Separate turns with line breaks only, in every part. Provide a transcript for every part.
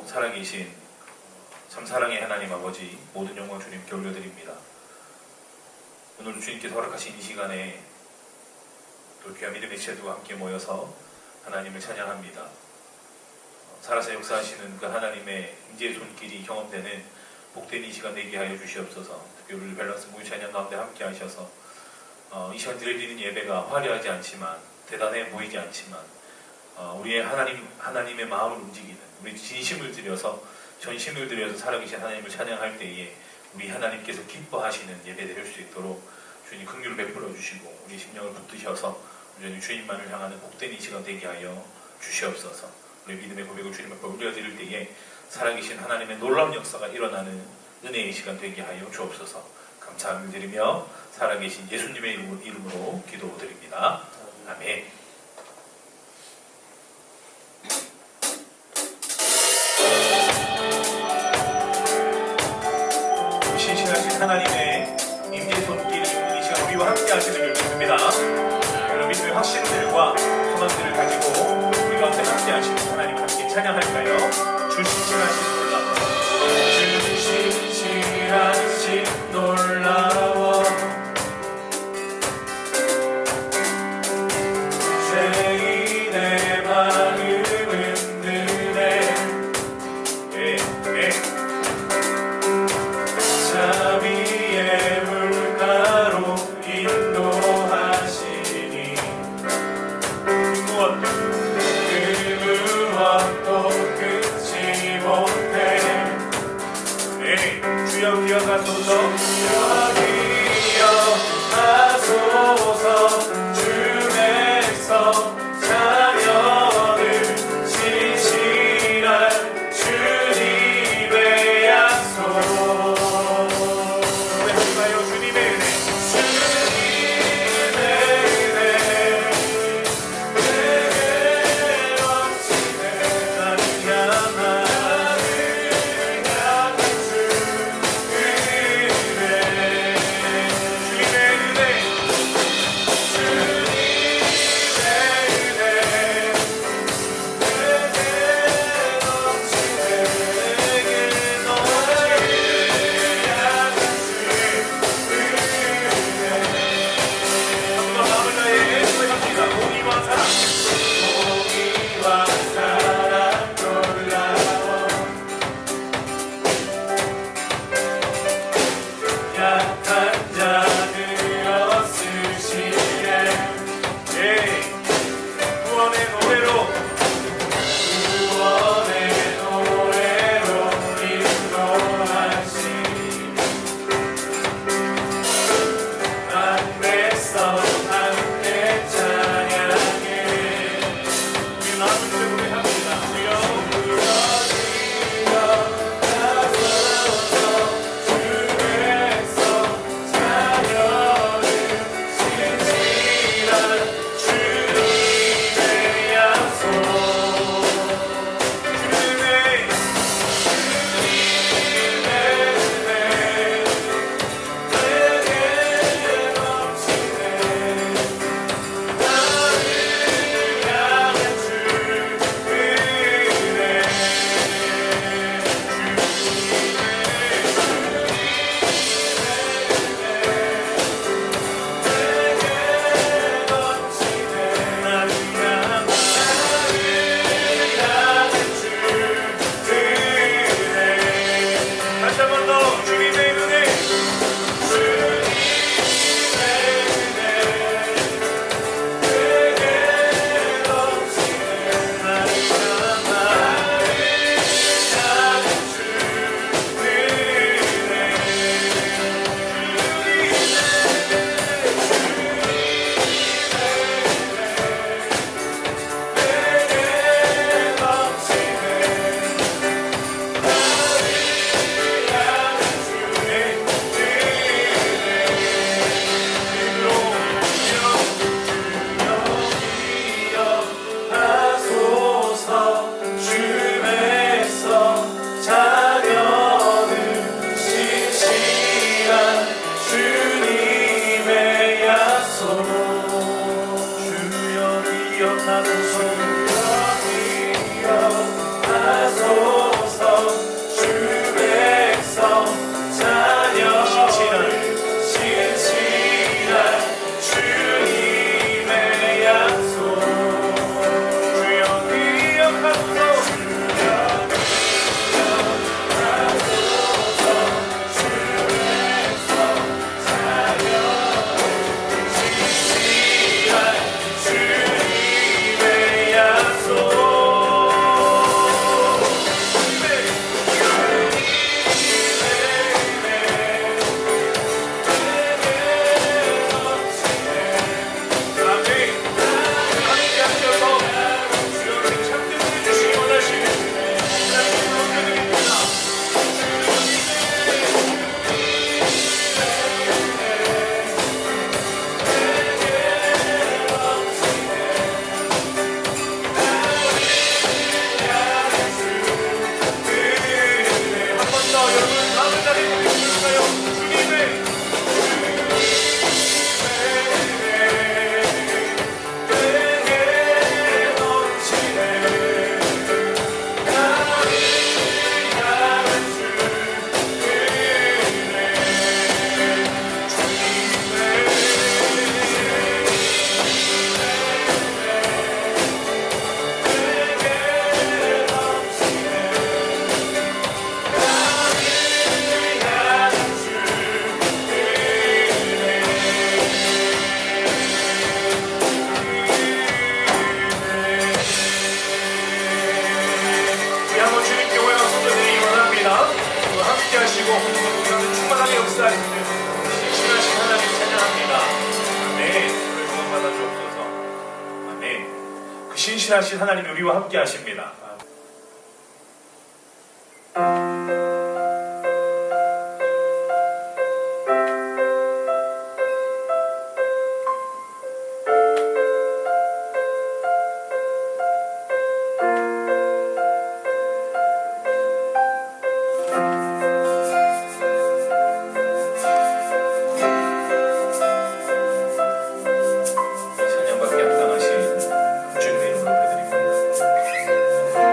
살아계신 참 사랑의 하나님 아버지, 모든 영광 주님께 올려드립니다. 오늘 주님께서 허락하신 이 시간에 또 귀한 믿음의 제도와 함께 모여서 하나님을 찬양합니다. 살아서 역사하시는 그 하나님의 임재의 손길이 경험되는 복된 이 시간 되게 하여 주시옵소서. 특히 우리 밸런스 모의 찬양 가운데 함께 하셔서 이 시간 드리는 예배가 화려하지 않지만, 대단해 보이지 않지만, 우리의 하나님의 마음을 움직이는, 우리 진심을 들여서, 전심을 들여서 살아계신 하나님을 찬양할 때에 우리 하나님께서 기뻐하시는 예배 드릴 수 있도록 주님 긍휼을 베풀어 주시고, 우리 심령을 붙드셔서 온전히 주님만을 향하는 복된 이 시간 되게 하여 주시옵소서. 우리 믿음의 고백을 주님 앞에 올려드릴 때에 살아계신 하나님의 놀라운 역사가 일어나는 은혜의 시간 되게 하여 주옵소서. 감사함을 드리며 살아계신 예수님의 이름으로 기도드립니다. 아멘. 신실하신 하나님의 임재 손길이 이 시간 우리와 함께 하시는 줄 믿습니다. 여러분 믿음의 확신들과 소망들을 가지고 우리 가운데 함께 하시는 하나님 함께 찬양할까요? 주 신실하신 놀라워, 주 신실하신 놀라워, 죄인의 마음을 흔드네. 자비의 물가로 인도하시니 그 무엇도 끊지 못해. 주여 기억하소서, 주여 기억하소서. 주에서 자녀를 신실한 주님의 약속. 고백하여 주님의 은혜, 주님의 은혜 내게 넘치네. 나를 향한 주 은혜, 주님의 은혜, 기억하소서, 기억하소서. 전능신하신 하나님이 우리와 함께 하십니다. 찬양받기 합당하신 주님의 이름으로 배드립니다.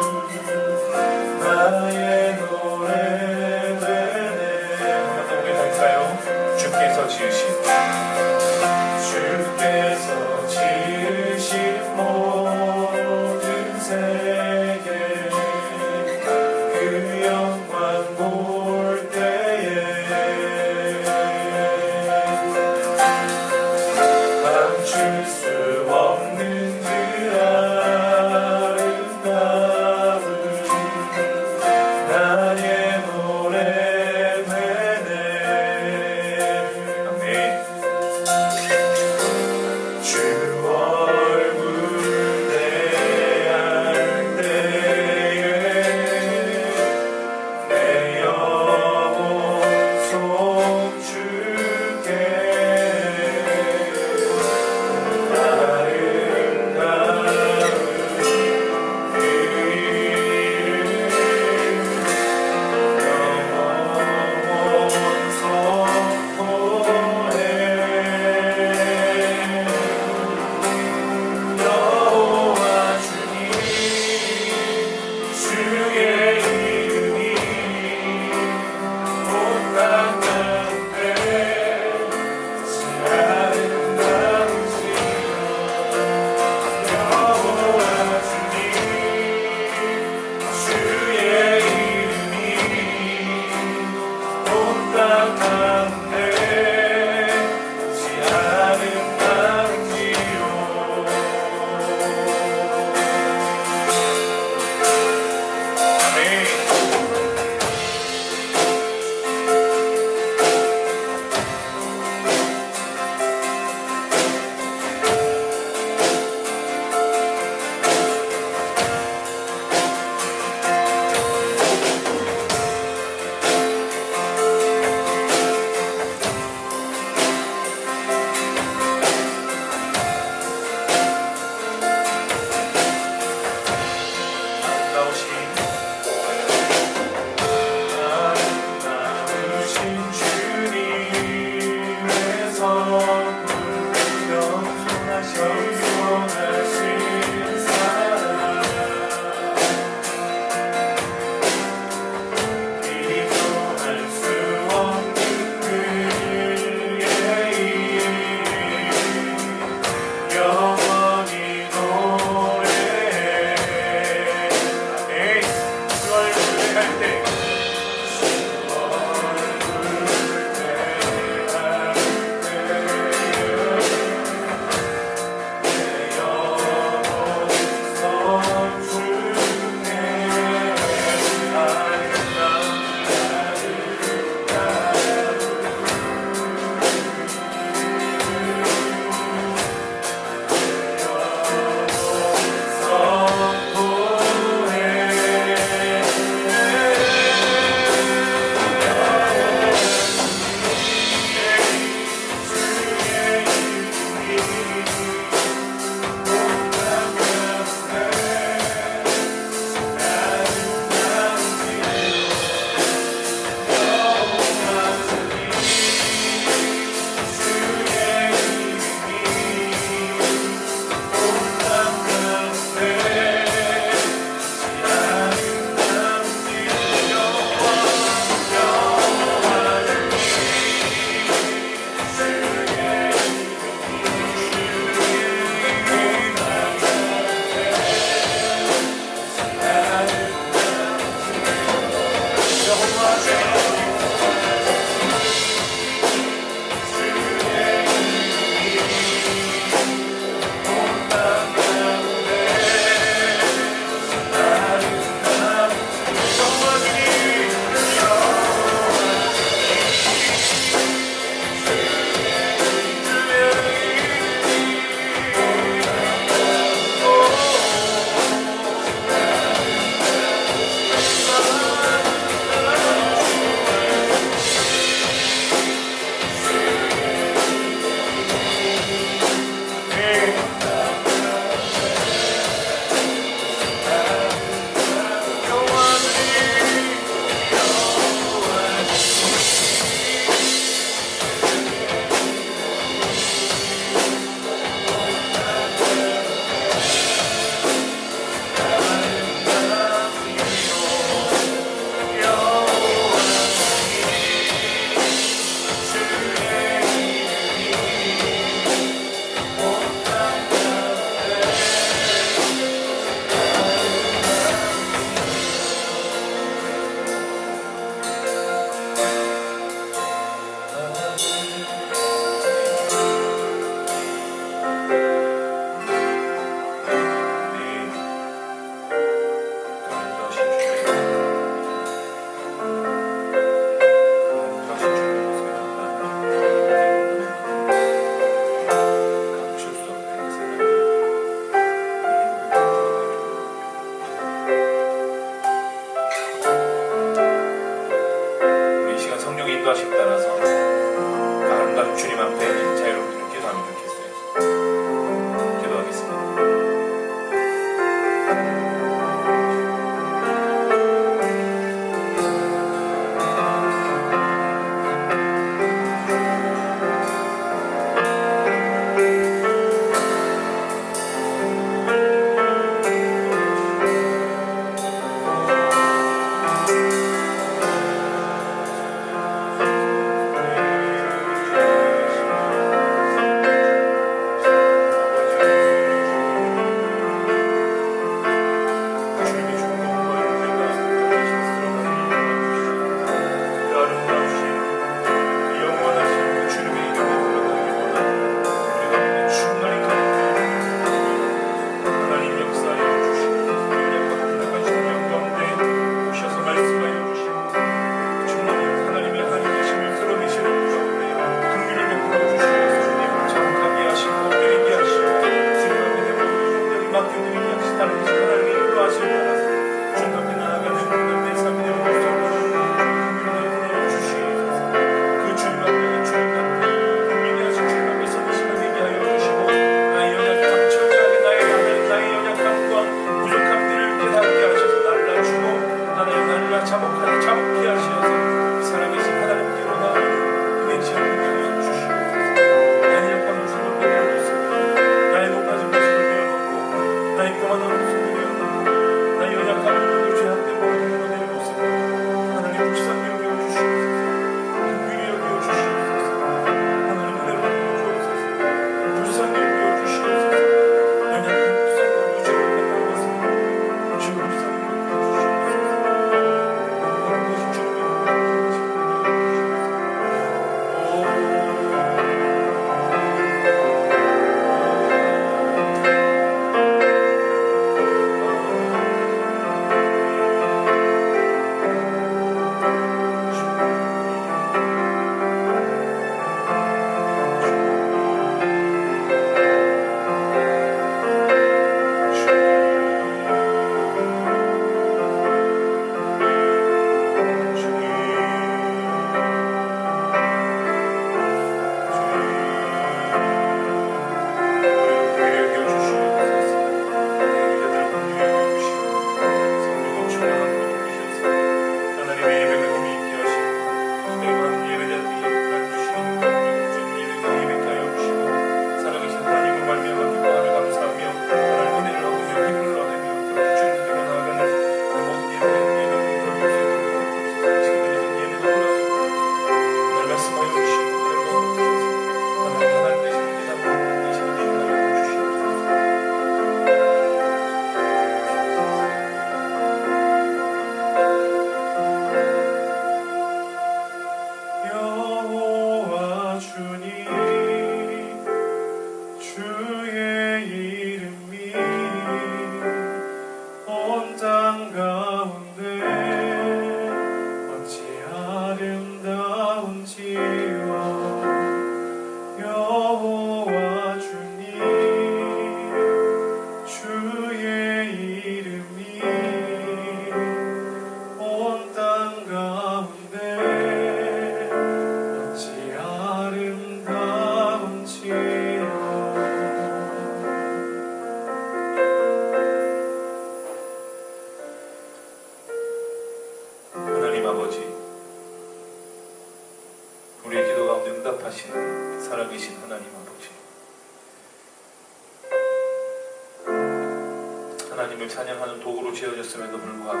하나님을 찬양하는 도구로 지어졌음에도 불구하고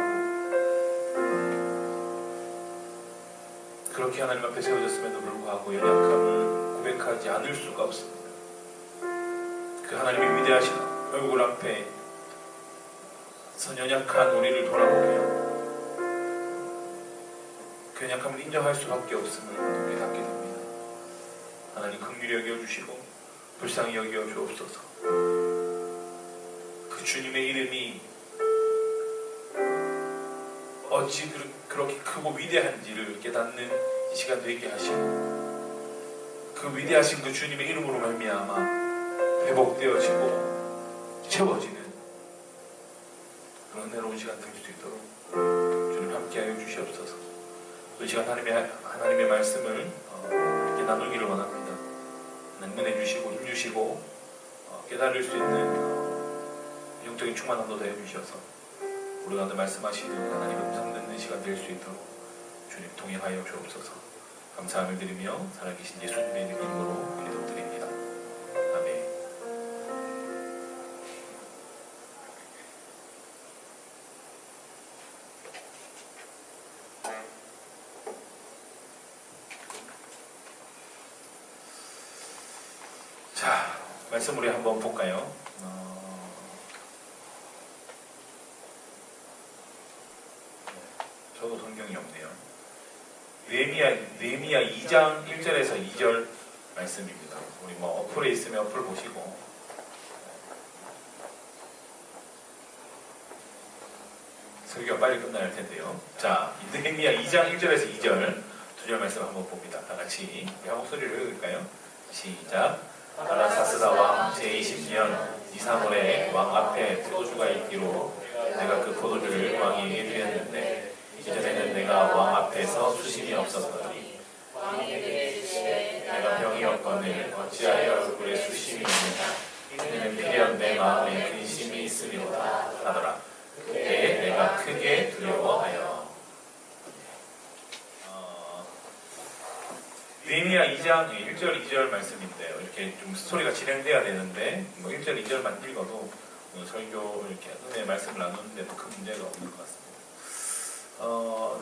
그렇게 하나님 앞에 세워졌음에도 불구하고 연약함을 고백하지 않을 수가 없습니다. 그 하나님의 위대하신 얼굴 앞에 선 연약한 우리를 돌아보며 그 연약함을 인정할 수밖에 없음을 우리 닫게 됩니다. 하나님 긍휼히 여겨주시고 불쌍히 여겨 주옵소서. 그 주님의 이름이 어찌 그렇게 크고 위대한지를 깨닫는 이 시간 되게 하시고 그 위대하신 그 주님의 이름으로 말미암아 회복되어지고 채워지는 그런 은혜로운 시간 될 수 있도록 주님 함께하여 주시옵소서. 이 시간 하나님의 말씀을 함께 나누기를 원합니다. 하나님 은혜 주시고 힘 주시고 깨달을 수 있는 영적인 충만함도 되어 주셔서 우리 가운데 말씀하시는 하나님의 음성 듣는 시간 될 수 있도록 주님 동행하여 주옵소서. 감사함을 드리며 살아계신 예수님의 이름으로 기도드립니다. 아멘. 자, 말씀 우리 한번 볼까요? 저도 성경이 없네요. 느헤미야 2장 1절에서 2절 말씀입니다. 우리 어플에 있으면 어플 보시고 설교가 빨리 끝나야 할 텐데요. 자, 느헤미야 2장 1절에서 2절 두 절 말씀 한번 봅니다. 다 같이 한 목소리를 읽을까요? 시작. 아라사스다 왕 제20년 이사몰의 왕 앞에 포도주가 있기로 내가 그 포도주를 왕에게 드렸는데 이전에는 내가 왕 앞에서 수심이 없었더니 내가 병이었거늘 어찌하여 얼굴에 수심이 있느냐 이는 필연 내 마음에 근심이 있으리로다 하더라. 그때 내가 크게 두려워하여. 느헤미야 2장 1절 2절 말씀인데요. 이렇게 좀 스토리가 진행돼야 되는데 1절 2절만 읽어도 설교 이렇게 은혜 말씀을 나누는데도 큰 문제가 없는 것 같습니다.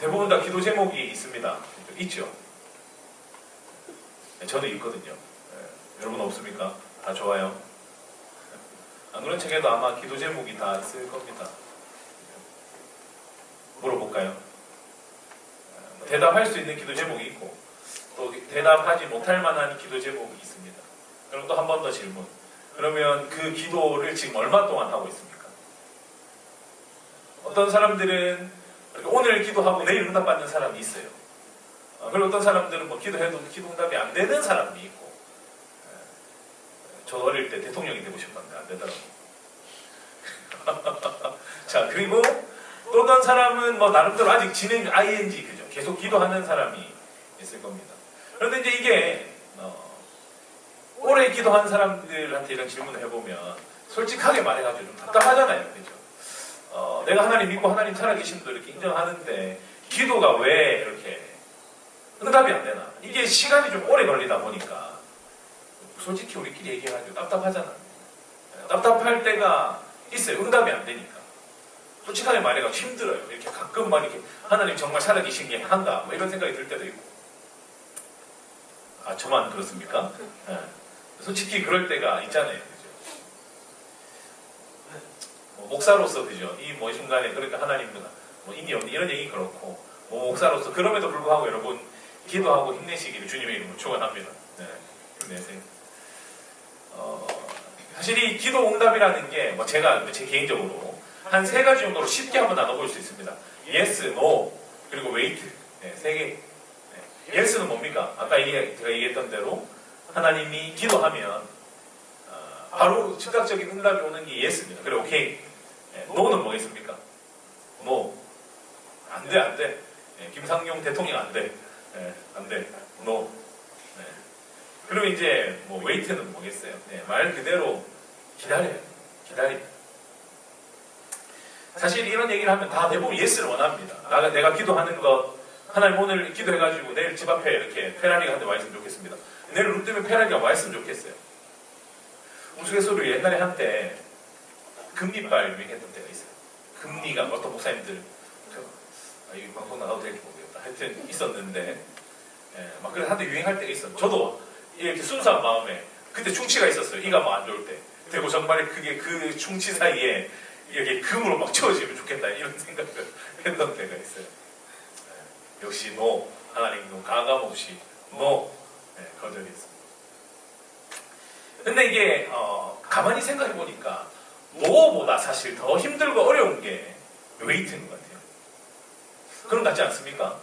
대부분 다 기도 제목이 있습니다. 있죠? 네, 저도 있거든요. 네, 여러분 없습니까? 다 좋아요. 안 그런 책에도 아마 기도 제목이 다 있을 겁니다. 물어볼까요? 대답할 수 있는 기도 제목이 있고 또 대답하지 못할 만한 기도 제목이 있습니다. 그럼 또 한 번 더 질문. 그러면 그 기도를 지금 얼마 동안 하고 있습니까? 어떤 사람들은 오늘 기도하고 내일 응답받는 사람이 있어요. 그리고 어떤 사람들은 기도해도 기도 응답이 안 되는 사람이 있고. 저 어릴 때 대통령이 되고 싶었는데 안 되더라고요. 자, 그리고 또 어떤 사람은 나름대로 아직 진행 ING 그죠? 계속 기도하는 사람이 있을 겁니다. 그런데 이제 이게 오래 기도한 사람들한테 이런 질문을 해보면 솔직하게 말해가지고 좀 답답하잖아요, 그죠? 내가 하나님 믿고 하나님 살아계심도 이렇게 인정하는데 기도가 왜 이렇게 응답이 안 되나? 이게 시간이 좀 오래 걸리다 보니까 솔직히 우리끼리 얘기해가지고 답답하잖아요. 답답할 때가 있어요. 응답이 안 되니까. 솔직하게 말해가지고 힘들어요. 이렇게 가끔 이렇게 하나님 정말 살아계신 게 한가? 이런 생각이 들 때도 있고. 아, 저만 그렇습니까? 네. 솔직히 그럴 때가 있잖아요. 그죠? 목사로서, 그죠? 이 순간에, 그러니까 하나님보다 인이 없는 이런 얘기 그렇고, 목사로서, 그럼에도 불구하고 여러분, 기도하고 힘내시기를 주님의 이름으로 축원합니다. 네. 힘내세요. 사실 이 기도 응답이라는 게, 제가, 제 개인적으로, 한 3가지 정도로 쉽게 한번 나눠볼 수 있습니다. Yes, No, 그리고 Wait. 네, 3개. 네. Yes는 뭡니까? 아까 제가 얘기했던 대로, 하나님이 기도하면 바로 즉각적인 응답이 오는 게 Yes입니다. 그래, 오케이. No는 뭐겠습니까? No. 안 돼, 안 돼. 김상용 대통령 안 돼. 안 돼. No. 그리고 이제 Wait는 뭐겠어요? 말 그대로 기다려요. 기다립니다. 사실 이런 얘기를 하면 다 대부분 Yes를 원합니다. 내가 기도하는 것, 하나님 오늘 기도해가지고 내일 집 앞에 이렇게 페라리가 한 대 와 있으면 좋겠습니다. 내일 눈 뜨면 페라리가 와 있으면 좋겠어요. 우스갯소리로 옛날에 한때 금리빨 유행했던 때가 있어요. 논의가 어떤 목사님들 이 방송 나가도 될지 모르겠다. 하여튼 있었는데 막 그래서 한때 유행할 때가 있었는데 저도 이렇게 순수한 마음에 그때 충치가 있었어요. 이가 뭐 안 좋을 때. 되고 정말 그게 그 충치 사이에 이렇게 금으로 막 채워지면 좋겠다 이런 생각을 했던 때가 있어요. 역시 노 하나님 가감 없이 노 거절했습니다. 근데 이게 가만히 생각해 보니까 노보다 사실 더 힘들고 어려운 게 웨이트인 것 같아요. 그런 것 같지 않습니까?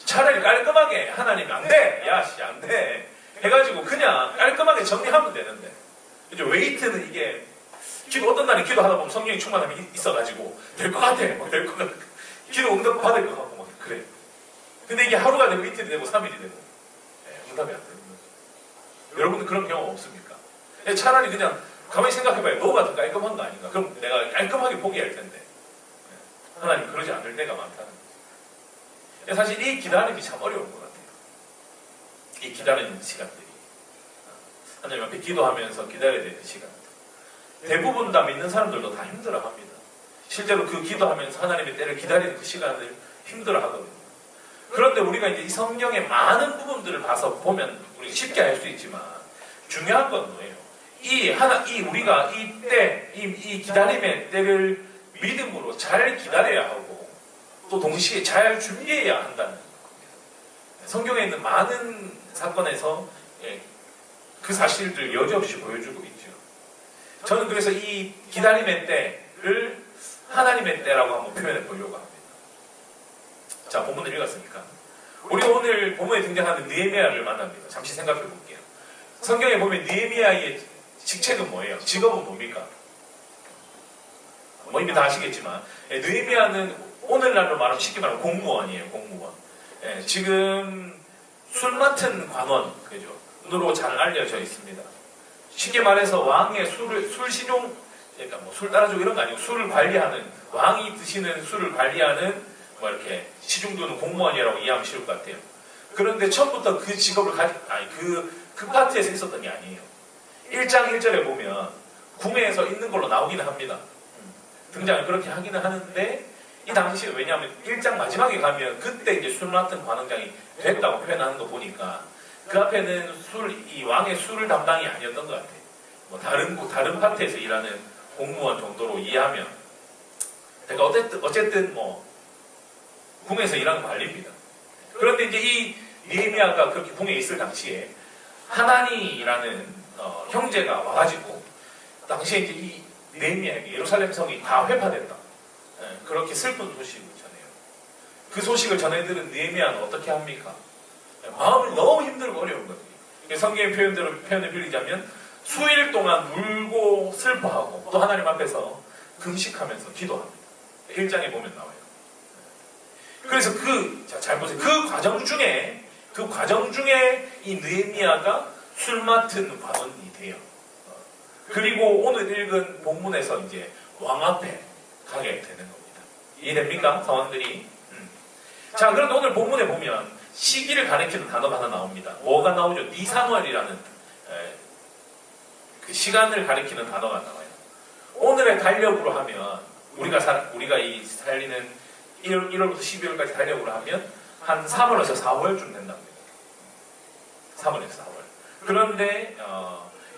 차라리 깔끔하게 하나님이 안 돼! 야씨 안 돼! 해가지고 그냥 깔끔하게 정리하면 되는데 이제 웨이트는 이게 기도 어떤 날에 기도하다 보면 성령이 충만함이 있어가지고 될 것 같아 막 될 것 같아 기도 응답 받을 것 같고 막 그래. 근데 이게 하루가 되고 이틀이 되고 3일이 되고 응답이 안 되는 거죠. 여러분들 그런 경험 없습니까? 차라리 그냥 가만히 생각해봐요. 너가 더 깔끔한 거 아닌가? 그럼 내가 깔끔하게 포기할 텐데 하나님 그러지 않을 때가 많다는 거죠. 사실 이 기다림이 참 어려운 것 같아요. 이 기다리는 시간들이 하나님 앞에 기도하면서 기다려야 되는 시간들 대부분 다 믿는 사람들도 다 힘들어합니다. 실제로 그 기도하면서 하나님의 때를 기다리는 그 시간을 힘들어하거든요. 그런데 우리가 이제 이 성경의 많은 부분들을 봐서 보면 우리가 쉽게 알 수 있지만 중요한 건 뭐예요? 우리가 이 기다림의 때를 믿음으로 잘 기다려야 하고 또 동시에 잘 준비해야 한다는 겁니다. 성경에 있는 많은 사건에서 그 사실들 여지없이 보여주고 있죠. 저는 그래서 이 기다림의 때를 하나님의 때라고 한번 표현해 보려고 합니다. 자, 본문을 읽었으니까 우리가 오늘 본문에 등장하는 느헤미야를 만납니다. 잠시 생각해 볼게요. 성경에 보면 느헤미야의 직책은 뭐예요? 직업은 뭡니까? 뭐 이미 다 아시겠지만 느헤미야는 오늘날로 말하면 쉽게 말하면 공무원이에요. 공무원. 지금 술 맡은 관원 그죠?으로 잘 알려져 있습니다. 쉽게 말해서 왕의 술 신용 그러니까 뭐 술 따라주고 이런 거 아니고 술을 관리하는 왕이 드시는 술을 관리하는 뭐 이렇게 시중 두는 공무원이라고 이해하면 쉬울 것 같아요. 그런데 처음부터 그 직업을 그 파트에서 있었던 게 아니에요. 1장 1절에 보면 궁에서 있는 걸로 나오기는 합니다. 등장을 그렇게 하기는 하는데 이 당시에 왜냐하면 1장 마지막에 가면 그때 이제 술 맡은 관원장이 됐다고 표현하는 거 보니까 그 앞에는 이 왕의 술을 담당이 아니었던 것 같아요. 뭐 다른 파트에서 일하는 공무원 정도로 이해하면 그러니까 어쨌든 뭐 궁에서 일하는 관리입니다. 그런데 이제 이 느헤미야가 그렇게 궁에 있을 당시에 하나니라는 형제가 와가지고 당시에 이제 이 느헤미야에게 예루살렘 성이 다 회파됐다. 그렇게 슬픈 소식을 전해요. 그 소식을 전해들은 느헤미야는 어떻게 합니까? 마음이 너무 힘들고 어려운 거죠. 성경의 표현을 빌리자면 수일 동안 울고 슬퍼하고 또 하나님 앞에서 금식하면서 기도합니다. 1장에 보면 나와요. 그래서 잘 보세요. 그 과정 중에 이 느헤미야가 술 맡은 관원이 돼요. 그리고 오늘 읽은 본문에서 이제 왕 앞에 가게 되는 겁니다. 이해됩니까? 상황들이. 자, 그런데 오늘 본문에 보면 시기를 가리키는 단어가 하나 나옵니다. 뭐가 나오죠? 니산월이라는 그 시간을 가리키는 단어가 나와요. 오늘의 달력으로 하면 우리가 이 살리는 1월부터 12월까지 달력으로 하면 한 3월에서 4월쯤 된답니다. 3월에서 4월. 그런데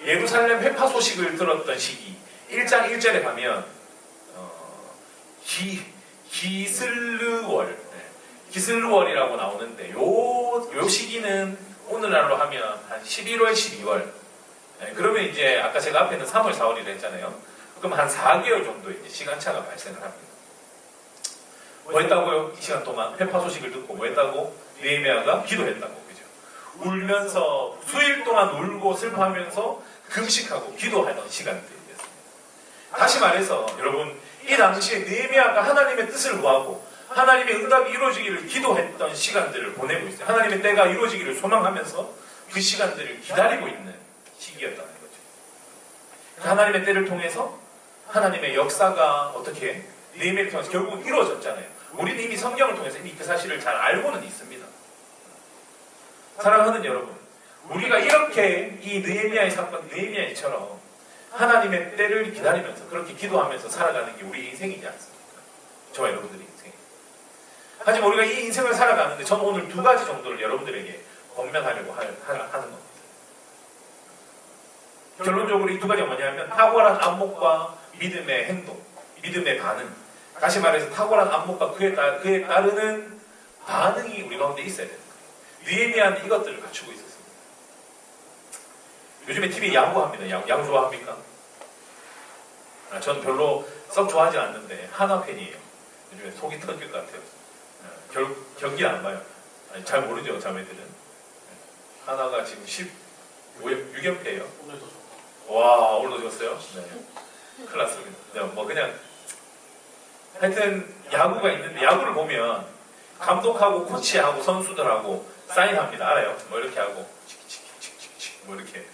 예루살렘 회파 소식을 들었던 시기 1장 1절에 가면 기슬루월이라고 나오는데 요 시기는 오늘날로 하면 한 11월, 12월. 그러면 이제 아까 제가 앞에는 3월, 4월이라 했잖아요. 그럼 한 4개월 정도 이제 시간차가 발생을 합니다. 뭐 했다고요? 이 시간 동안 회파 소식을 듣고 뭐 했다고? 느헤미야가 기도했다고. 그죠? 울면서 수일 동안 울고 슬퍼하면서 금식하고 기도하던 시간들이었습니다. 다시 말해서 여러분 이 당시에 느헤미야가 하나님의 뜻을 구하고 하나님의 응답이 이루어지기를 기도했던 시간들을 보내고 있어요. 하나님의 때가 이루어지기를 소망하면서 그 시간들을 기다리고 있는 시기였다는 거죠. 하나님의 때를 통해서 하나님의 역사가 어떻게 느헤미야를 통해서 결국 이루어졌잖아요. 우리는 이미 성경을 통해서 이미 그 사실을 잘 알고는 있습니다. 사랑하는 여러분, 우리가 이렇게 이 느헤미야의 사건, 느헤미야처럼 하나님의 때를 기다리면서 그렇게 기도하면서 살아가는 게 우리 인생이지 않습니까? 저와 여러분들의 인생. 하지만 우리가 이 인생을 살아가는데 저는 오늘 두 가지 정도를 여러분들에게 권면하려고 하는 겁니다. 결론적으로 이 두 가지가 뭐냐면 탁월한 안목과 믿음의 행동, 믿음의 반응. 다시 말해서 탁월한 안목과 그에 따르는 반응이 우리 가운데 있어야 됩니다. 느헤미야는 이것들을 갖추고 있었습니다. 요즘에 TV에 야구합니다. 야구 좋아합니까? 저는 별로 썩 좋아하지 않는데 한화 팬이에요. 요즘에 속이 터질 것 같아요. 경기는 안 봐요. 잘 모르죠, 자매들은. 하나가 지금 6연패예요.
오늘도 좋다.
와, 오늘도 졌어요? 네. 큰일 났습니다. 뭐 그냥 하여튼 야구가 있는데 야구를 보면 감독하고 코치하고 선수들하고 사인합니다. 알아요? 뭐 이렇게 하고 뭐 이렇게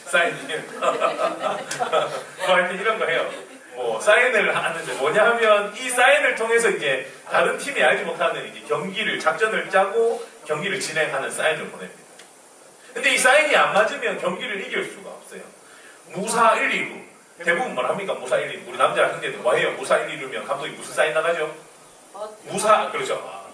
사인 뭐 하여튼 이런 거 해요. 뭐 사인을 하는데 뭐냐면 이 사인을 통해서 이제 다른 팀이 알지 못하는 이제 경기를 작전을 짜고 경기를 진행하는 사인을 보냅니다. 근데 이 사인이 안 맞으면 경기를 이길 수가 없어요. 무사 1, 2루 대부분 뭘 합니까? 무사 1, 2루 우리 남자 형제들 뭐 해요? 무사 1, 2루면 감독이 무슨 사인 나가죠? 무사 그렇죠.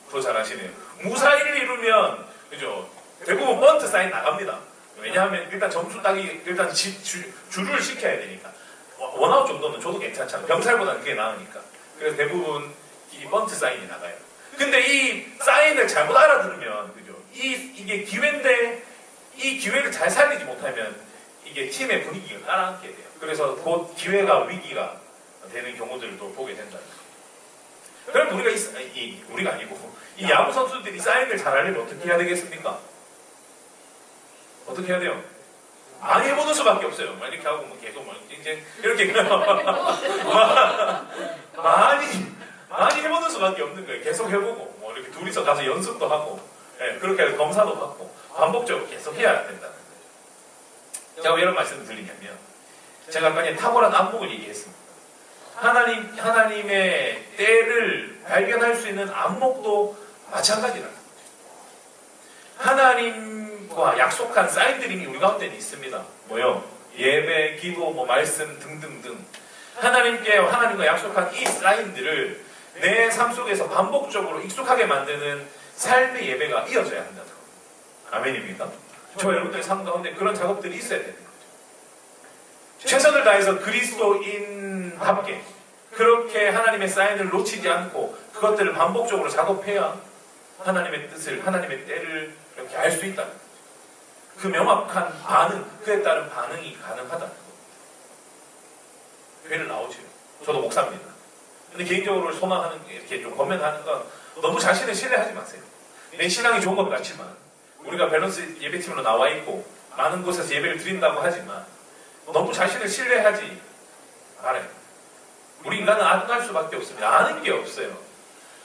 그거 잘하시네요. 무사 1, 2루면 그죠? 대부분 번트 사인 나갑니다. 왜냐하면 일단 점수 따기 일단 주루를 시켜야 되니까. 원아웃 정도는 줘도 괜찮잖아요. 병살보다는 그게 나으니까. 그래서 대부분 이 번트 사인이 나가요. 근데 이 사인을 잘못 알아들으면 그죠? 이게 기회인데 이 기회를 잘 살리지 못하면 이게 팀의 분위기가 깔아앉게 돼요. 그래서 곧 기회가 위기가 되는 경우들도 보게 된다. 그럼 우리가 우리가 아니고 이 야구 선수들이 사인을 잘 하려면 어떻게 해야 되겠습니까? 어떻게 해야 돼요? 많이 해보는 수밖에 없어요. 막 이렇게 하고 뭐 계속 막 이제 이렇게 많이 해보는 수밖에 없는 거예요. 계속 해보고 뭐 이렇게 둘이서 가서 연습도 하고 그렇게 해서 검사도 받고 반복적으로 계속 해야 된다는 거예요. 제가 왜 이런 말씀을 드리냐면 제가 아까 탁월한 안목을 얘기했습니다. 하나님의 때를 발견할 수 있는 안목도 마찬가지라는 거죠. 하나님과 약속한 사인들이 우리 가운데는 있습니다. 뭐요? 예배, 기도, 뭐 말씀 등등등. 하나님과 약속한 이 사인들을 내 삶 속에서 반복적으로 익숙하게 만드는 삶의 예배가 이어져야 한다는 겁니다. 아멘입니까? 저 여러분들의 삶 가운데 그런 작업들이 있어야 되는 거죠. 최선을 다해서 그리스도인답게 그렇게 하나님의 사인을 놓치지 않고 그것들을 반복적으로 작업해야 하나님의 뜻을, 하나님의 때를 이렇게 알 수 있다는 거죠. 그 명확한 반응, 그에 따른 반응이 가능하다는 겁니다. 회를 나오죠. 저도 목사입니다. 근데 개인적으로 소망하는, 이렇게 좀 권면하는 건 너무 자신을 신뢰하지 마세요. 내 신앙이 좋은 것 같지만 우리가 밸런스 예배팀으로 나와 있고 많은 곳에서 예배를 드린다고 하지만 너무 자신을 신뢰하지 말아요. 우리 인간은 아둔할 수밖에 없습니다. 아는 게 없어요.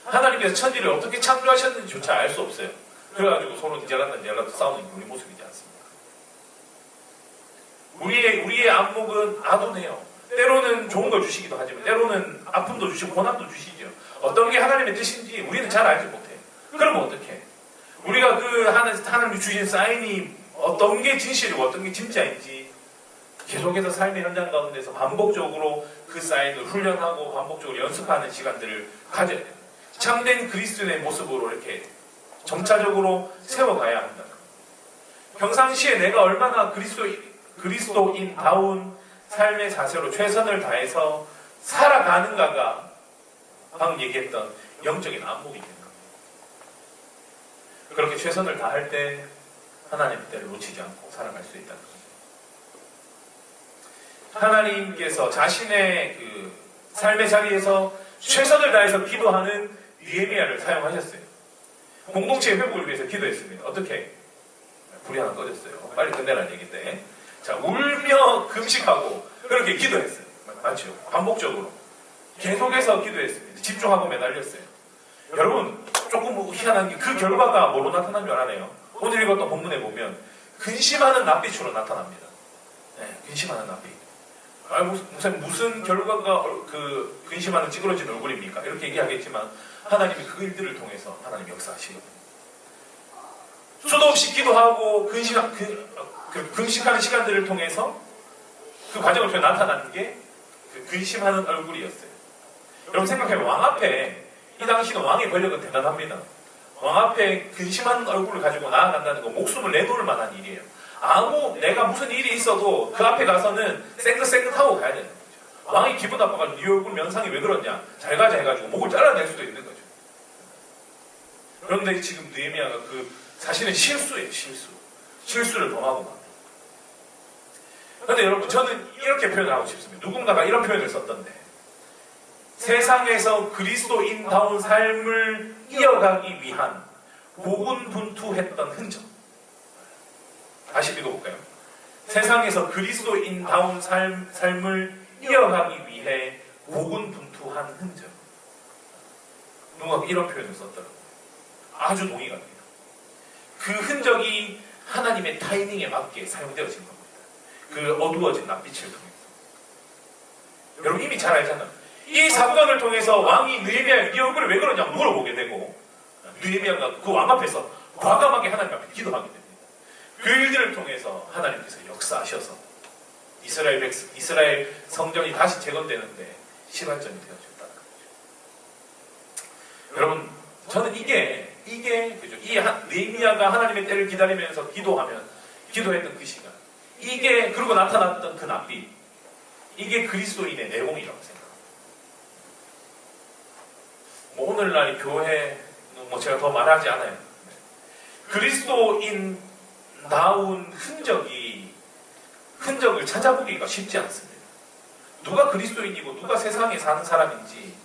하나님께서 천지를 어떻게 창조하셨는지조차 알 수 없어요. 그래가지고 서로 니잘났다 싸우는 게 우리 모습이지 않습니까? 우리의 안목은 아둔해요. 때로는 좋은 걸 주시기도 하지만 때로는 아픔도 주시고 고난도 주시죠. 어떤 게 하나님의 뜻인지 우리는 잘 알지 못해요. 그러면 어떡해? 우리가 그 하나님이 주신 사인이 어떤 게 진실이고 어떤 게 진짜인지 계속해서 삶의 현장 가운데서 반복적으로 그 사인을 훈련하고 반복적으로 연습하는 시간들을 가져야 돼요. 참된 그리스도인의 모습으로 이렇게 점차적으로 세워가야 한다. 평상시에 내가 얼마나 그리스도인다운 삶의 자세로 최선을 다해서 살아가는가가 방금 얘기했던 영적인 안목이 되는 겁니다. 그렇게 최선을 다할 때 하나님의 때를 놓치지 않고 살아갈 수 있다는 거죠. 하나님께서 자신의 그 삶의 자리에서 최선을 다해서 기도하는 느헤미야를 사용하셨어요. 공동체의 회복을 위해서 기도했습니다. 어떻게? 불이 하나 꺼졌어요. 빨리 끝내라는 얘기인데. 자, 울며 금식하고 그렇게 기도했어요. 맞죠? 반복적으로. 계속해서 기도했습니다. 집중하고 매달렸어요. 여러분, 조금 희한한 게 그 결과가 뭐로 나타난 줄 알아요? 오늘 읽었던 본문에 보면 근심하는 낯빛으로 나타납니다. 네, 근심하는 낯빛. 무슨 결과가 그 근심하는 찌그러진 얼굴입니까? 이렇게 얘기하겠지만 하나님이 그 일들을 통해서 하나님 역사하시거든요. 수도 없이 기도하고 근심하는 시간들을 통해서 그 과정을 통해 나타나는 게 그 근심하는 얼굴이었어요. 여러분 생각해보면 왕 앞에, 이 당시는 왕의 권력은 대단합니다. 왕 앞에 근심한 얼굴을 가지고 나아간다는 건 목숨을 내놓을 만한 일이에요. 내가 무슨 일이 있어도 그 앞에 가서는 쌩긋쌩긋하고 가야 되는 거죠. 왕이 기분 나빠가지고 네 얼굴 면상이 왜 그러냐, 잘 가자 해가지고 목을 잘라낼 수도 있는 거죠. 그런데 지금 느헤미야가 사실은 실수예요. 실수를 범하고 막. 그런데 여러분, 저는 이렇게 표현을 하고 싶습니다. 누군가가 이런 표현을 썼던데, 세상에서 그리스도인다운 삶을 이어가기 위한 고군분투했던 흔적. 다시 읽어볼까요? 세상에서 그리스도인다운 삶을 이어가기 위해 고군분투한 흔적. 누군가가 이런 표현을 썼더라고요. 아주 동의가 돼요. 그 흔적이 하나님의 타이밍에 맞게 사용되어진 겁니다. 그 어두워진 낯빛을 통해서. 여러분 이미 잘 알잖아요. 이 사건을 통해서 왕이 느헤미야의 네 얼굴을 왜 그러냐고 물어보게 되고, 느헤미야가 그 왕 앞에서 과감하게 하나님 앞에 기도하게 됩니다. 그 일들을 통해서 하나님께서 역사하셔서 이스라엘 성전이 다시 재건되는데 시발점이 되어졌다는 거죠. 여러분, 저는 이게 그죠? 느헤미야가 하나님의 때를 기다리면서 기도했던 그 시간, 그리고 나타났던 그 낯빛, 이게 그리스도인의 내공이라고 생각합니다. 오늘날 교회는 제가 더 말하지 않아요. 그리스도인다운 흔적을 찾아보기가 쉽지 않습니다. 누가 그리스도인이고 누가 세상에 사는 사람인지,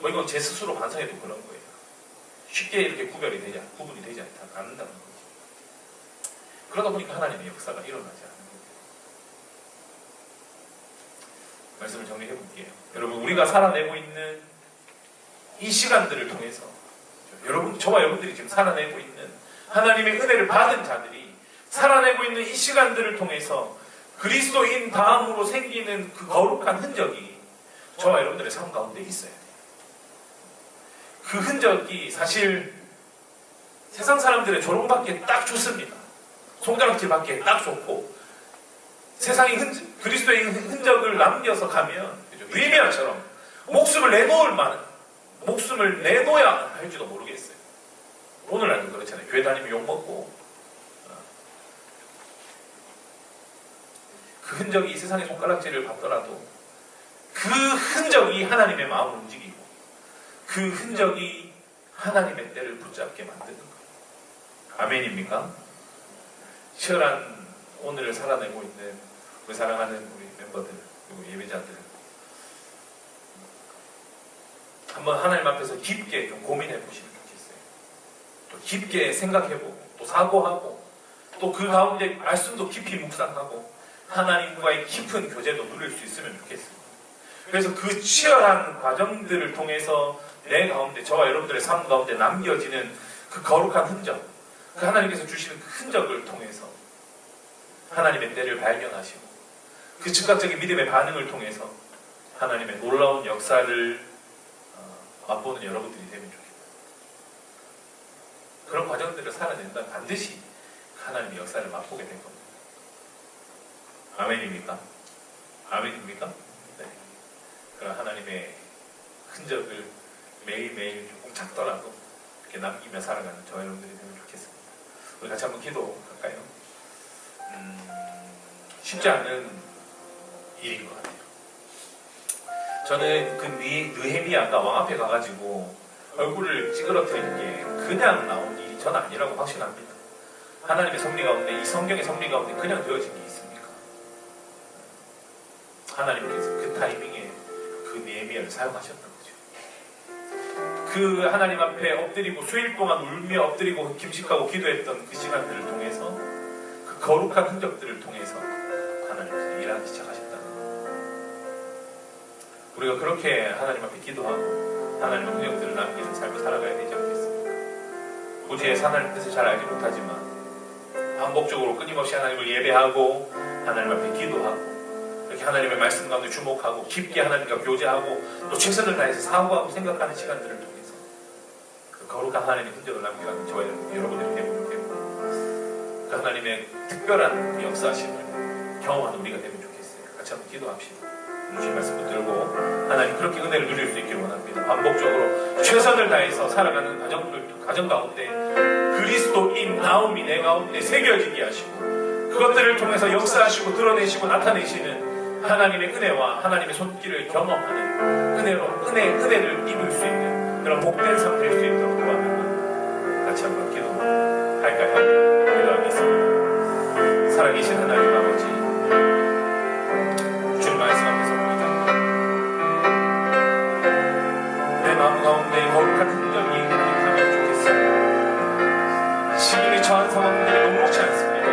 이건 제 스스로 반성해도 그런 거예요. 쉽게 이렇게 구분이 되지 않는다는 거죠. 그러다 보니까 하나님의 역사가 일어나지 않는 거예요. 말씀을 정리해 볼게요. 여러분, 우리가 살아내고 있는 이 시간들을 통해서, 저와 여러분들이 지금 살아내고 있는 하나님의 은혜를 받은 자들이 살아내고 있는 이 시간들을 통해서 그리스도인 다음으로 생기는 그 거룩한 흔적이 저와 여러분들의 삶 가운데 있어야 돼요. 그 흔적이 사실 세상 사람들의 조롱받기에 딱 좋습니다. 손가락질 받기에 딱 좋고, 세상의 그리스도의 흔적을 남겨서 가면 느헤미야처럼 목숨을 내놓아야 할지도 모르겠어요. 오늘날도 그렇잖아요. 교회 다니면 욕먹고, 그 흔적이 세상의 손가락질을 받더라도 그 흔적이 하나님의 마음을 움직이고, 그 흔적이 하나님의 때를 붙잡게 만드는 거예요. 아멘입니까? 치열한 오늘을 살아내고 있는 우리 사랑하는 우리 멤버들, 그리고 예배자들, 한번 하나님 앞에서 깊게 좀 고민해 보시면 좋겠어요. 또 깊게 생각해보고, 또 사고하고, 또 그 가운데 말씀도 깊이 묵상하고, 하나님과의 깊은 교제도 누릴 수 있으면 좋겠습니다. 그래서 그 치열한 과정들을 통해서 내 가운데, 저와 여러분들의 삶 가운데 남겨지는 그 거룩한 흔적, 그 하나님께서 주시는 그 흔적을 통해서 하나님의 때를 발견하시고, 그 즉각적인 믿음의 반응을 통해서 하나님의 놀라운 역사를 맛보는 여러분들이 되면 좋겠다. 그런 과정들을 살아낸다면 반드시 하나님의 역사를 맛보게 될 겁니다. 아멘입니까? 아멘입니까? 네. 그런 하나님의 흔적을 매일매일 조금 작더라도 이렇게 남기며 살아가는 저와 여러분들이 되면 좋겠습니다. 우리 같이 한번 기도할까요? 쉽지 않은 일인 것 같아요. 저는 그 느헤미야가 왕 앞에 가가지고 얼굴을 찌그러뜨리는 게 그냥 나온 일이 저는 아니라고 확신합니다. 하나님의 섭리 가운데, 이 성경의 섭리 가운데 그냥 되어진 게 있습니까? 하나님께서 그 타이밍에 그 느헤미야를 사용하셨던 거죠. 그 하나님 앞에 엎드리고 수일 동안 울며 엎드리고 김식하고 기도했던 그 시간들을 통해서, 그 거룩한 흔적들을 통해서 하나님께서 일하기 시작하셨다는 거예요. 우리가 그렇게 하나님 앞에 기도하고 하나님의 흔적들을 남기는 삶을 살아가야 되지 않겠습니까? 고지의 하나님 뜻을 잘 알지 못하지만 반복적으로 끊임없이 하나님을 예배하고 하나님 앞에 기도하고, 이렇게 하나님의 말씀 가운데 주목하고 깊게 하나님과 교제하고, 또 최선을 다해서 사고하고 생각하는 시간들을 통해서 그 거룩한 하나님의 흔적을 남겨가는 저와 여러분들이 되면 좋겠고, 그 하나님의 특별한 그 역사하심을 경험하는 우리가 되면 좋겠어요. 같이 한번 기도합시다. 주신 말씀 붙들고 하나님 그렇게 은혜를 누릴 수 있기를 원합니다. 반복적으로 최선을 다해서 살아가는 가정 가운데 그리스도인 나옴이 내 가운데 새겨지게 하시고 그것들을 통해서 역사하시고 드러내시고 나타내시는 하나님의 은혜와 하나님의 손길을 경험하는 은혜를 입을 수 있는 그런 복된 삶 될 수 있도록 도와달라. 같이 한번 기도할까요? 기도하겠습니다. 살아계신 하나님 아버지, 주님 말씀 앞에 섭니다. 내 마음 가운데 거룩한 흔적이 가득하면 좋겠습니다. 지금이 처한 상황들이 녹록지 않습니다.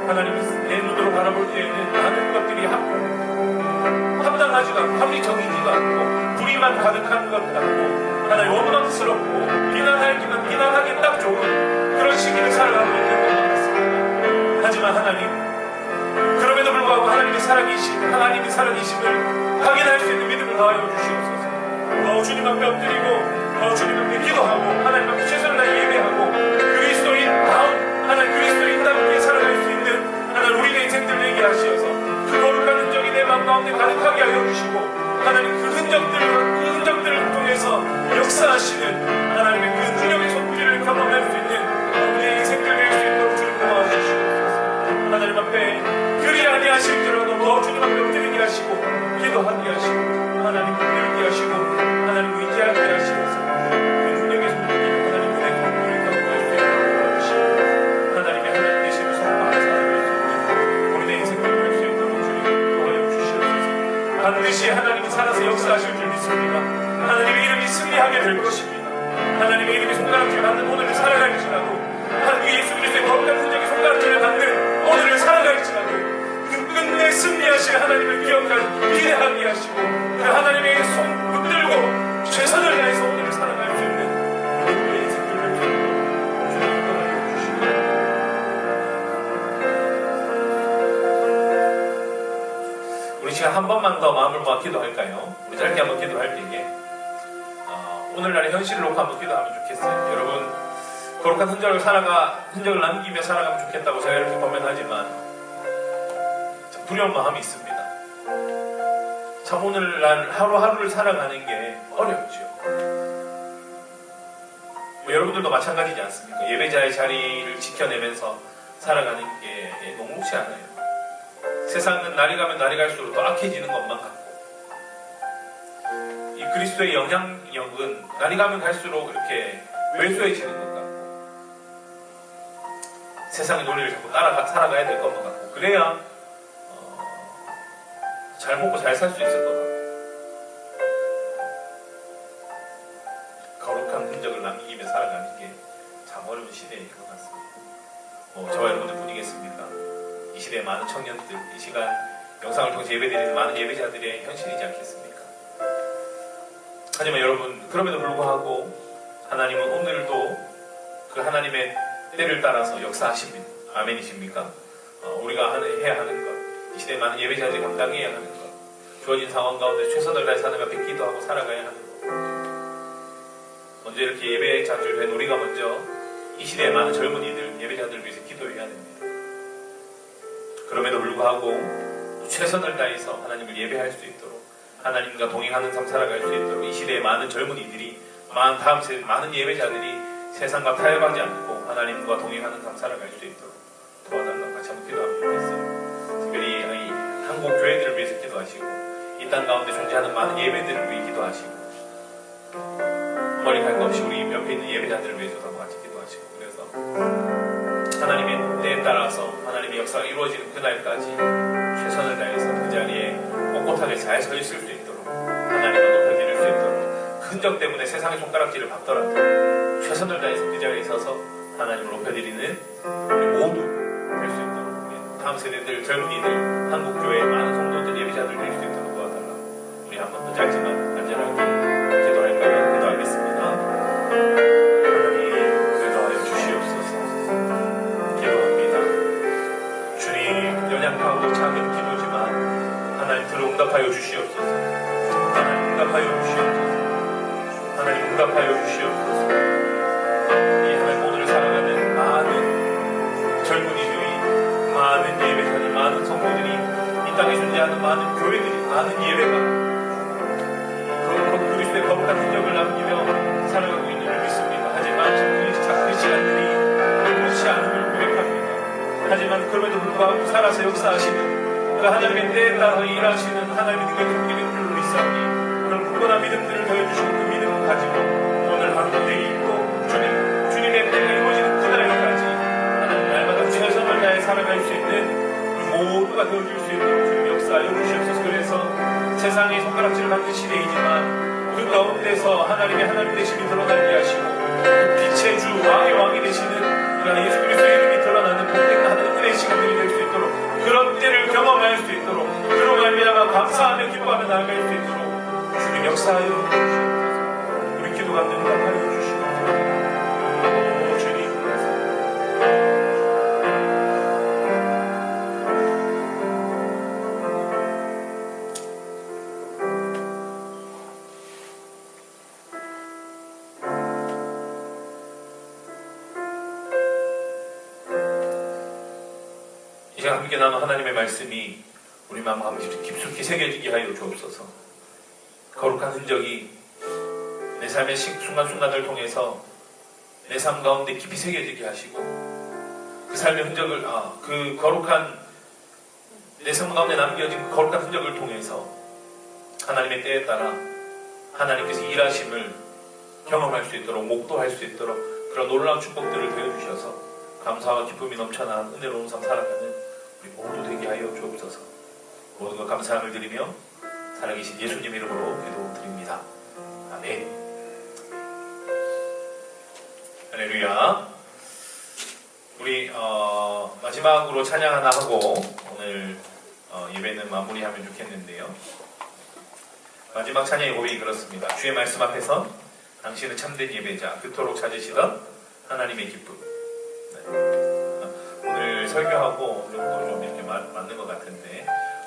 하나님, 내 눈으로 바라볼 때에는 많은 것들이 합당하지가 않고 합리적이지가 않고 불의만 가득한 것 같고 하나님 원망스럽고 비난하기 딱 좋은 그런 시기를 살아가고 있는 것 같습니다. 하지만 하나님, 그럼에도 불구하고 하나님의 살아계심을 확인할 수 있는 믿음을 더하여 주시옵소서. 주님 앞에 엎드리고 주님 앞에 기도하고 하나님 앞에 최선을 다해 예배하고 그리스도인답게 살아갈 수 있는 하나님 우리의 인생들을 얘기 하시어서 그 거룩한 흔적이 내 마음 가운데 가득하게 하여 주시고 하나님 그 흔적들을 통해서 역사하시는 하나님의 그 능력의 손길을 경험할 수 있는 우리의 인생들 될 수 있도록 주님 도와주시옵소서. 하나님 앞에 그리 아니하실지라도 더 주님 앞에 엎드리게 하시고 기도하게 하시고 하나님 붙들게 하시고 하나님 의지하게 하시면서 그 능력의 손길을 하나님 은혜의 손길을 경험할 수 있도록 도와주시고 하나님의 하나님 되시는 성공하는 사람을 우리의 인생을 할 수 있도록 주님 도와여 주시옵소서. 반드시 하나님이 살아서 역사하실 줄 믿습니다. 하나님의 이름이 승리하게 될 것입니다. 하나님의 이름이 손가락질 받는 오늘을 살아갈지라도 예수 그리스도의 거룩한 흔적이 손가락질을 받는 오늘을 살아갈지라도 그 끝내 승리하실 하나님을 기대하게 하시고 그 하나님의 손 붙들고 최선을 다해서 오늘을 살아갈 수 있는 우리의 인생들을 주님으로 주님 도와여 주시고 우리 시간 한 번만 더 마음을 모아 기도할까요? 우리 짧게 한번 기도할 때에 오늘날의 현실을 놓고 한번 기도하면 좋겠어요. 여러분, 거룩한 흔적을 남기며 살아가면 좋겠다고 제가 이렇게 고민하지만 참 두려운 마음이 있습니다. 참 오늘날 하루하루를 살아가는 게 어렵죠. 여러분들도 마찬가지지 않습니까? 예배자의 자리를 지켜내면서 살아가는 게 녹록지 않아요. 세상은 날이 가면 날이 갈수록 더 악해지는 것만 같고 이 그리스도의 영향력은 날이 가면 갈수록 이렇게 왜소해지는 것 같고 세상의 논리를 자꾸 따라 살아가야 될 것만 같고 그래야 잘 먹고 잘 살 수 있을 것 같고 거룩한 흔적을 남기며 살아가는 게 참 어려운 시대인 것 같습니다. 저와 여러분들 뿐이겠습니까? 이 시대의 많은 청년들, 이 시간 영상을 통해서 예배드리는 많은 예배자들의 현실이지 않겠습니까? 하지만 여러분, 그럼에도 불구하고 하나님은 오늘도 그 하나님의 때를 따라서 역사하십니다. 아멘이십니까? 우리가 해야 하는 것, 이 시대의 많은 예배자들이 감당해야 하는 것, 주어진 상황 가운데 최선을 다해 하나님 앞에 기도하고 살아가야 하는 것. 먼저 이렇게 예배자들 된 우리가 먼저 이 시대의 많은 젊은이들, 예배자들을 위해서 기도해야 됩니다. 그럼에도 불구하고 최선을 다해서 하나님을 예배할 수 있도록 하나님과 동행하는 삶 살아갈 수 있도록 이 시대의 많은 젊은이들이 다음 세대 많은 예배자들이 세상과 타협하지 않고 하나님과 동행하는 삶 살아갈 수 있도록 도와달라고 같이 한번 기도하면 좋겠어요. 특별히 한국 교회들을 위해서 기도하시고 이 땅 가운데 존재하는 많은 예배들을 위해 기도하시고 머리 갈 것 없이 우리 옆에 있는 예배자들을 위해서도 같이 기도하시고 그래서 하나님의 때에 따라서 하나님의 역사가 이루어지는 그날까지 최선을 다해서 그 자리에 꼿꼿하게 잘 서 있을 수 있도록 하나님을 높여드릴 수 있도록 그 흔적 때문에 세상의 손가락질을 받더라도 최선을 다해서 그 자리에 서서 하나님을 높여드리는 우리 모두 될 수 있도록 우리 다음 세대들, 젊은이들, 한국교회의 많은 성도들, 예배자들 될 수 있도록 도와달라고 우리 한 번 더 짧지만 간절하게 기도할까요? 기도하겠습니다. 하나님 기도하여 주시옵소서. 기도합니다. 주님, 연약하고 작은 기도지만 하나님 들어 응답하여 주시옵소서. 하나님 응답하여 주시옵소서. 하나님 응답하여 주시옵소서. 이 하나님 오늘 살아가는 많은 젊은이들이, 많은 예배자들, 많은 성도들이, 이 땅에 존재하는 많은 교회들이 많은 예배가 그리스도의 거룩한 흔적을 남기며 살아가고 있는 줄 믿습니다. 하지만 그 시간들이 그렇지 않음을 고백합니다. 하지만 그럼에도 불구하고 살아서 역사하시는 그 하나님의 때에 따라 일하시는 하나님의 능력의 돕기는 줄로 믿사오니 그런 굳건한 믿음들을 더해주시고 그 믿음을 가지고 오늘 하루도 내일 있고 주님의 때가 이루어지는 그날까지 하나님 날마다 최선을 다해 살아갈 수 있는 그 모두가 되어줄 수 있도록 주님 역사하여 주시옵소서. 그래서 세상의 손가락질을 받는 시대이지만 그 가운데서 하나님 되심이 드러나게 하시고 그 빛의 주 왕의 왕이 되시는 예수 그리스도의 이름이 드러나는 복된 하나님 은혜의 시간들이 될 수 있도록 그런 때를 경험할 수 있도록 그로 말미암아 감사하며 기뻐하며 나아갈 수 있도록 주님 역사하여 주시옵소서. 우리 기도가 능력하여 주시옵소서. 주님 이 시간 함께 나눈 하나님의 말씀이 우리 마음 가운데 깊숙이 새겨지게 하여 주옵소서. 거룩한 흔적이 내 삶의 순간순간을 통해서 내 삶 가운데 깊이 새겨지게 하시고 그 삶의 흔적을 그 거룩한 내 삶 가운데 남겨진 그 거룩한 흔적을 통해서 하나님의 때에 따라 하나님께서 일하심을 경험할 수 있도록 목도할 수 있도록 그런 놀라운 축복들을 되어주셔서 감사와 기쁨이 넘쳐나는 은혜로운 삶 살아가는 우리 모두 되게 하여 주옵소서. 모든 것 감사함을 드리며 살아계신 예수님 이름으로 기도드립니다. 아멘. 할렐루야. 우리 마지막으로 찬양 하나 하고 오늘 예배는 마무리하면 좋겠는데요. 마지막 찬양의 고백이 그렇습니다. 주의 말씀 앞에서 당신은 참된 예배자, 그토록 찾으시던 하나님의 기쁨. 네. 오늘 설교하고 좀 이렇게 맞는 것 같은데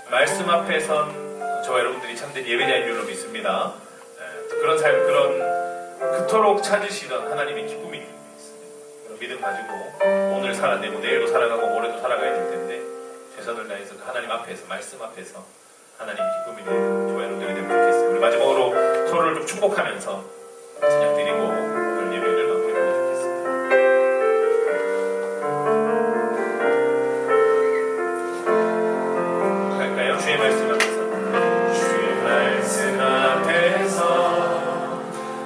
말씀 앞에선 저와 여러분들이 참된 예배자인 줄로 믿습니다. 그런 삶, 그토록 찾으시던 하나님의 기쁨이 있습니다. 그런 믿음 가지고 오늘 살아내고 내일도 살아가고 모레도 살아가야 될 텐데 최선을 다해서 하나님 앞에서 말씀 앞에서 하나님 기쁨이 되는 저와 여러분들이 되면 좋겠어요. 우리 마지막으로 서로를 좀 축복하면서 찬양 드리고 오늘 예배를 마무리하면 좋겠습니다. 갈까요? 주의 말씀 앞에서 주의 말씀 앞에서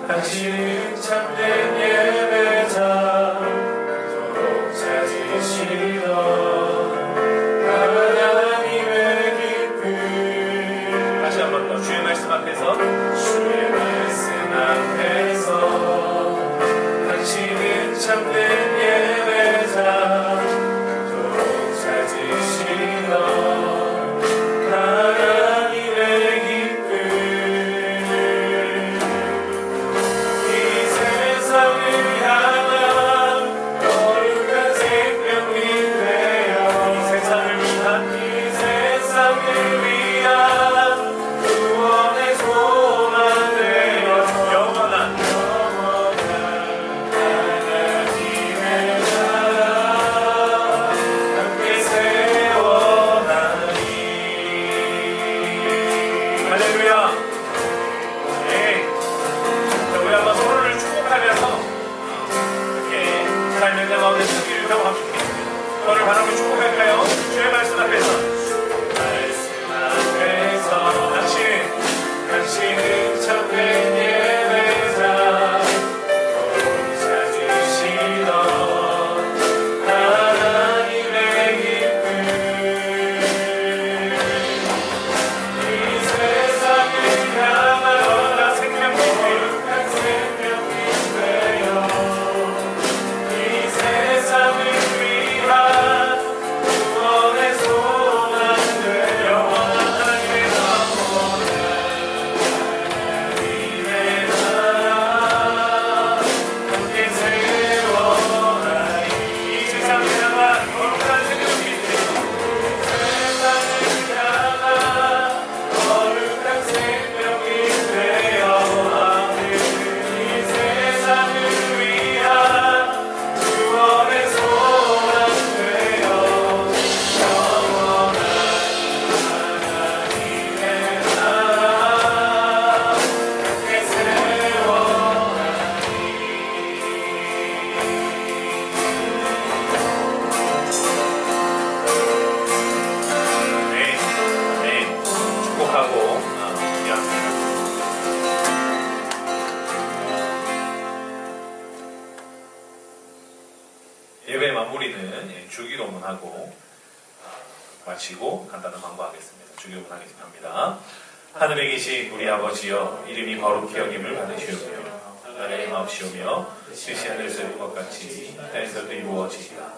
당신은 참된 예배자 그토록 찾으시던 하나님의 기쁨. 다시 한 번 더 주의 말씀 앞에서 주의 말씀 앞에서 당신은 참된 예배자 그토록 찾으시던 저를 바라보고 축복할까요? 주의 말씀 앞에서 말씀 앞에서 당신은 참된 예배자 그토록 찾으시던 하나님의 기쁨. 이 세상을 향하여 생명이 되어 이 세상을 위한 주기도문하고 마치고 간단한 광고하겠습니다. 주기도문 하겠습니다. 하늘에 계신 우리 아버지여, 이름이 거룩히 여김을 받으시오며 나라의 마옵시오며 뜻이 하늘에서 이룬 것 같이 땅에서도 이루어지이다.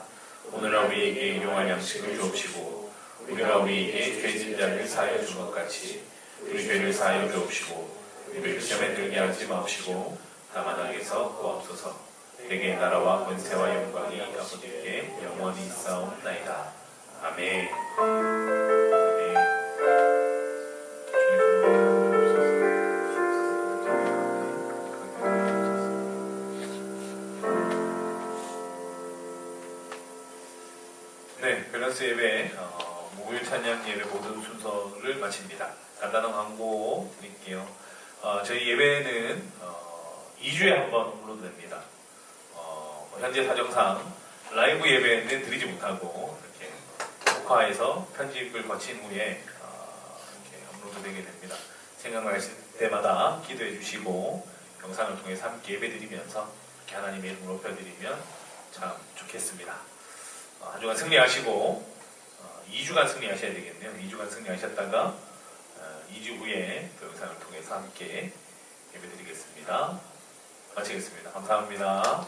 오늘날 우리에게 일용할 양식을 주옵시고 우리가 우리에게 죄진 자를 사하여 준 것 같이 우리 죄를 사하여 주옵시고 우리를 시험에 들게 하지 마옵시고 다만 악에서 구하옵소서. 내게 나라와 권세와 영광이 아버지께 영원히 있사옵나이다. 아멘. 네, 밸런스 예배, 목요일 찬양 예배 모든 순서를 마칩니다. 간단한 광고 드릴게요. 저희 예배는 2주에 한 번 업로드됩니다. 현재 사정상 라이브 예배는 드리지 못하고 이렇게 녹화해서 편집을 거친 후에 이렇게 업로드되게 됩니다. 생각나실 때마다 기도해 주시고 영상을 통해서 함께 예배 드리면서 이렇게 하나님의 이름을 높여드리면 참 좋겠습니다. 한 주간 승리하시고 2주간 승리하셔야 되겠네요. 2주간 승리하셨다가 2주 후에 그 영상을 통해서 함께 예배드리겠습니다. 마치겠습니다. 감사합니다.